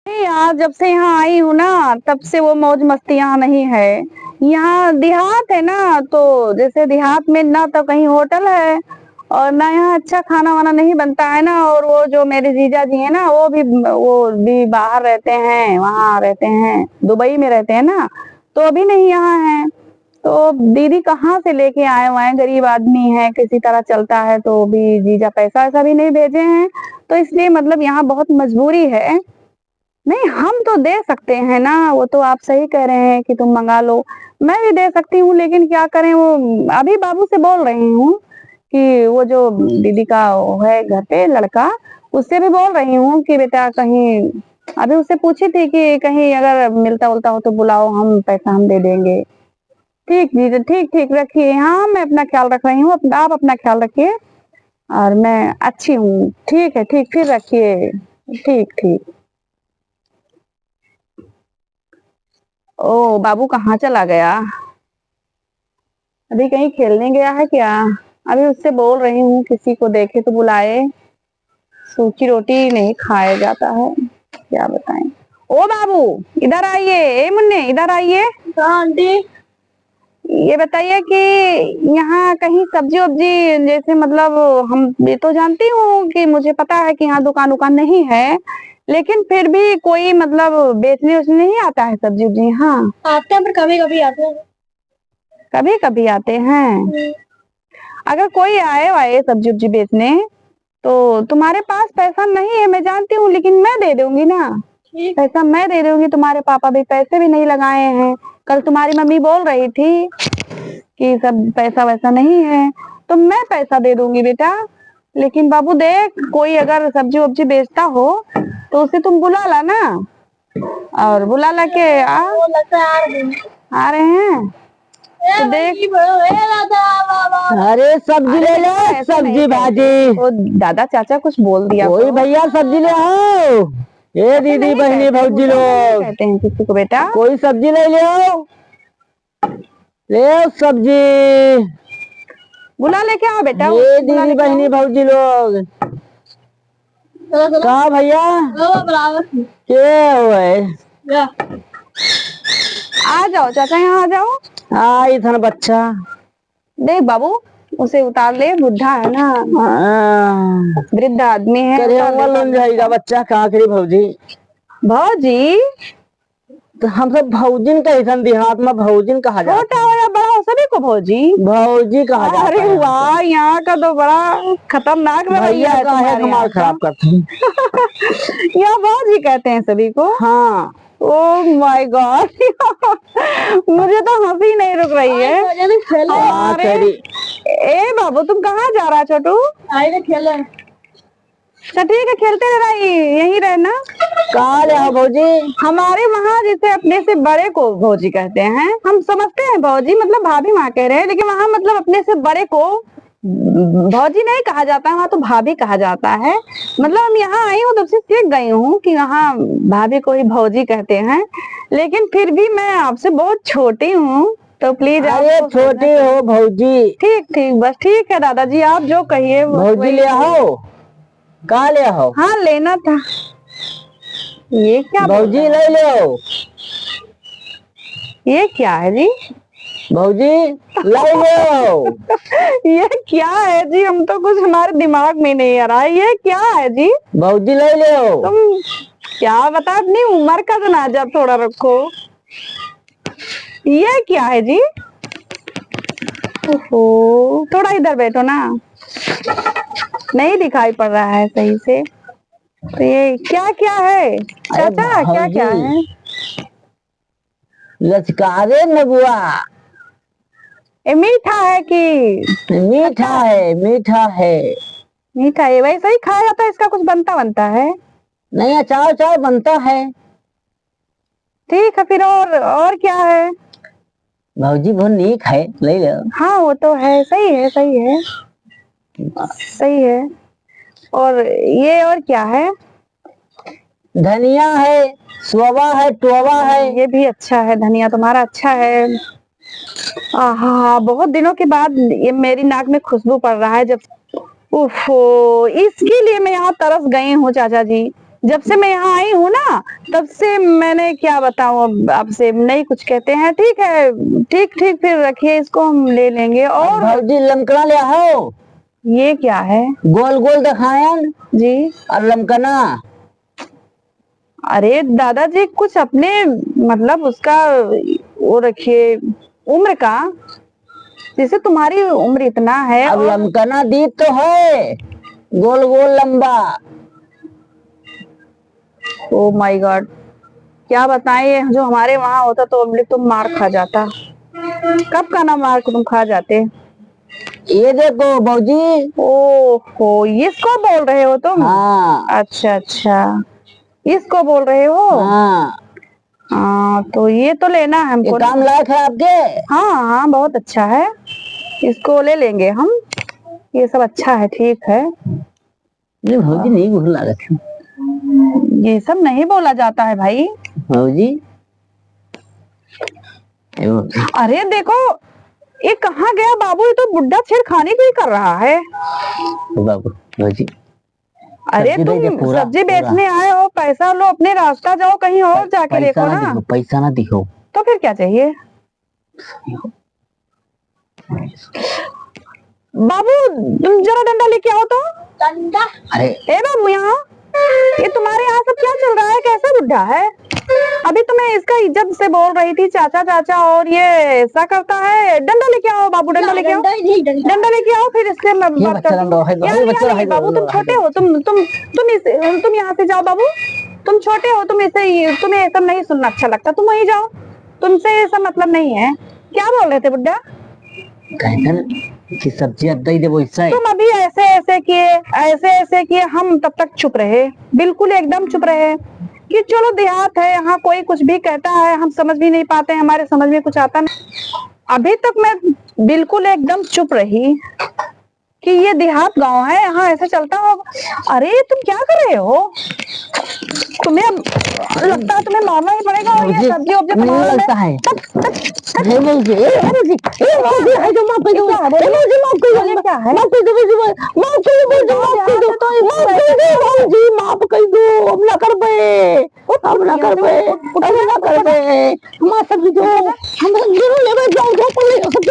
यार जब से यहाँ आई हूँ ना तब से वो मौज मस्ती यहाँ नहीं है। यहाँ देहात है ना, तो जैसे देहात में ना तो कहीं होटल है और ना यहाँ अच्छा खाना वाना नहीं बनता है ना। और वो जो मेरे जीजा जी है ना वो भी बाहर रहते हैं, वहाँ रहते हैं, दुबई में रहते हैं ना, तो अभी नहीं यहाँ है। तो दीदी कहाँ से लेके आए हुए हैं, गरीब आदमी है, किसी तरह चलता है, तो भी जीजा पैसा ऐसा भी नहीं भेजे हैं। तो इसलिए मतलब यहाँ बहुत मजबूरी है। नहीं, हम तो दे सकते हैं ना, वो तो आप सही कह रहे हैं कि तुम मंगा लो। मैं भी दे सकती हूँ, लेकिन क्या करें, वो अभी बाबू से बोल रही हूँ कि वो जो दीदी का वो है घर पे लड़का, उससे भी बोल रही हूँ कि बेटा कहीं, अभी उससे पूछी थी कि कहीं अगर मिलता उलता हो तो बुलाओ, हम पैसा हम दे देंगे। ठीक जी, ठीक ठीक रखिए। हाँ, मैं अपना ख्याल रख रही हूँ, आप अपना ख्याल रखिए। और मैं अच्छी हूँ। ठीक है, ठीक, फिर रखिए। ठीक ठीक। ओ बाबू कहाँ चला गया? अभी कहीं खेलने गया है क्या? अभी उससे बोल रही हूँ किसी को देखे तो बुलाए। सूखी रोटी नहीं खाया जाता है, क्या बताएं। ओ बाबू, इधर आइए। ए मुन्ने, इधर आइए। हाँ आंटी। ये बताइए कि यहाँ कहीं सब्जी वब्जी, जैसे मतलब हम ये तो जानती हूँ कि मुझे पता है कि यहाँ दुकान उकान नहीं है, लेकिन फिर भी कोई मतलब बेचने उचने नहीं आता है सब्जी वब्जी? हाँ आते हैं, पर कभी कभी आते हैं। कभी कभी आते हैं। अगर कोई आए वाए सब्जी उब्जी बेचने, तो तुम्हारे पास पैसा नहीं है मैं जानती हूँ, लेकिन मैं दे दूंगी ना। पैसा मैं दे दूंगी। तुम्हारे पापा भी पैसे भी नहीं लगाए हैं। कल तुम्हारी मम्मी बोल रही थी कि सब पैसा वैसा नहीं है, तो मैं पैसा दे दूंगी बेटा। लेकिन बाबू देख, कोई अगर सब्जी वब्जी बेचता हो तो उसे तुम बुला ला ना, और बुला ला के आ रहे हैं तो देख। अरे सब्जी ले लो, ऐसे नहीं सब्जी कहते। भाजी। तो दादा चाचा कुछ बोल दिया कोई करो। भैया सब्जी ले आओ। ये ऐसे दीदी नहीं बहनी कहते, भौजी बुड्ढों को नहीं लोग, कहते हैं किसी को बेटा। कोई सब्जी ले लो, ले आओ सब्जी। बुला लेके आओ बेटा, ये बुला दीदी लेके बहनी आओ। भौजी लोग, कहा भैया क्या हुआ? आ जाओ चाचा, यहाँ आ जाओ। आई था बच्चा। देख बाबू, उसे उतार ले, बुढ़ा है ना, वृद्ध आदमी है। करे उतार ले, उतार लग ले। जाएगा बच्चा। कहाँ करी भौजी? भौजी? तो हम सब भौजिन का ही देहात में भौजिन कहा जाता छोटा हो या बड़ा हो, सभी को भौजी भौजी कहा जाता अरे है। वाह, यहाँ का तो बड़ा खतरनाक रवैया भैया है का है, तुम्हारे कमाल यहाँ खराब का। करते हैं। यहाँ भौजी कहते हैं सभी को। हाँ, ओह माय गॉड। मुझे तो हंसी नहीं रुक रही है। अरे ए बाबू, तुम कहाँ जा रहा छोटू? खेले। अच्छा ठीक है, खेलते रहना, यहीं रहना। कहाँ ले भौजी? हमारे वहाँ जैसे अपने से बड़े को भौजी कहते हैं। हम समझते हैं भौजी मतलब भाभी माँ कह रहे हैं, लेकिन वहाँ मतलब अपने से बड़े को भौजी नहीं कहा जाता है, वहाँ तो भाभी कहा जाता है। मतलब हम यहाँ आई हूँ तब से सीख गई हूँ कि वहाँ भाभी को ही भौजी कहते हैं, लेकिन फिर भी मैं आपसे बहुत छोटी हूँ, तो प्लीज आप। अरे छोटी हो भौजी। ठीक ठीक, बस ठीक है दादाजी, आप जो कहिए भौजी ले आओ। कहाँ ले आओ? हाँ लेना था। ये क्या भौजी ले लो। ये क्या है जी? भौजी ले लो। ये क्या है जी? हम तो कुछ हमारे दिमाग में नहीं आ रहा है, ये क्या है जी? भौजी ले लो। तुम क्या बता, अपनी उम्र का तनाजा थोड़ा रखो। ये क्या है जी? ओहो, थोड़ा इधर बैठो ना, नहीं दिखाई पड़ रहा है सही से। तो ये क्या क्या है चाचा, क्या क्या है? लचकारे नगुआ। ये मीठा है कि? मीठा है, मीठा है। मीठा है, वैसे ही खाया जाता है, इसका कुछ बनता बनता है? नहीं, अचार अचार बनता है। ठीक है, फिर और क्या है? भौजी बहुत नीक है, ले लो। हाँ वो तो है, सही है, सही है, सही है। और ये और क्या है? धनिया है, सोवा है, टोवा है। ये भी अच्छा है, धनिया तुम्हारा अच्छा है। आहा, बहुत दिनों के बाद ये मेरी नाक में खुशबू पड़ रहा है जब। उफो, इसके लिए मैं यहाँ तरस गई हूँ चाचा जी। जब से मैं यहाँ आई हूँ ना तब से मैंने क्या बताऊँ अब आपसे, नहीं कुछ कहते हैं। ठीक है, ठीक ठीक, फिर रखिए इसको, हम ले लेंगे। और भौजी लमकना ले आओ, ये क्या है गोल गोल दिखायन जी? और लमकना। अरे दादाजी कुछ अपने मतलब उसका वो रखिए, उम्र का, जैसे तुम्हारी उम्र इतना है। अब और लमकना दी तो है, गोल गोल लंबा। ओ माय गॉड, क्या बताएं, ये जो हमारे वहां होता तो अभी तुम मार खा जाता। कब का ना मार तुम खा जाते। ये देखो भौजी। ओहो, इसको बोल रहे हो तुम? हाँ अच्छा अच्छा, इसको बोल रहे हो। हाँ, हाँ तो ये तो लेना है ये हमको। काम लायक है आपके। हाँ हाँ, बहुत अच्छा है, इसको ले लेंगे हम। ये सब अच्छा है, ठीक है। ये भौजी नहीं भूल लागत है। ये सब नहीं बोला जाता है भाई। भौजी अरे देखो, ये कहाँ गया बाबू, ये तो बुड्ढा छेड़खानी भी कर रहा है। बाबू भौजी, अरे सब्जी दे दे तुम पूरा, सब्जी बेचने आए हो, पैसा लो, अपने रास्ता जाओ, कहीं और जाके देखो ना। पैसा ना दिखो तो फिर क्या चाहिए बाबू? तुम जरा डंडा लेके आओ तो। डंडा? अरे ए बाबू, यहाँ ये तुम्हारे यहाँ सब क्या चल रहा है? कैसा बुड्ढा है? अभी तो मैं इसका इज्जत से बोल रही थी चाचा चाचा, और ये ऐसा करता है। डंडा लेके आओ बाबू, डंडा लेके आओ, डंडा ही नहीं, डंडा। डंडा लेके आओ, फिर इससे मैं ये बात बच्चा करती डंडा है, हूँ। ये बच्चा है, बाबू तुम छोटे हो, तुम यहाँ से जाओ बाबू, तुम छोटे हो, तुम्हें ये सब नहीं सुनना अच्छा लगता, तुम वहीं जाओ, तुमसे ये सब मतलब नहीं है। क्या बोल रहे थे बुड्ढा? कहन कि सब्जी अब दे देबो इससे। तुम अभी ऐसे ऐसे किए, हम तब तक चुप रहे, बिल्कुल एकदम चुप रहे कि चलो देहात है, यहाँ कोई कुछ भी कहता है, हम समझ भी नहीं पाते, हमारे समझ में कुछ आता नहीं। अभी तक मैं बिल्कुल एकदम चुप रही कि ये देहात गांव है, यहाँ ऐसे चलता होगा। अरे तुम क्या कर रहे हो? तुम्हें लगता है तुम्हें मारना ही पड़ेगा, और ये सब्जी वब्जी नहीं लगता है। नहीं भौजी, ए भौजी है जो माफ कर दो, ए भौजी माफ कर दो, क्या है? माफ कर दो भौजी, माफ कर दो भौजी, माफ कर दो भौजी, माफ कर दो, अब ना कर बे, अब ना कर बे, अब ना कर बे, हमारा सब्जी दो, हम जरूर लेवे जाओ, जो पड़े सब।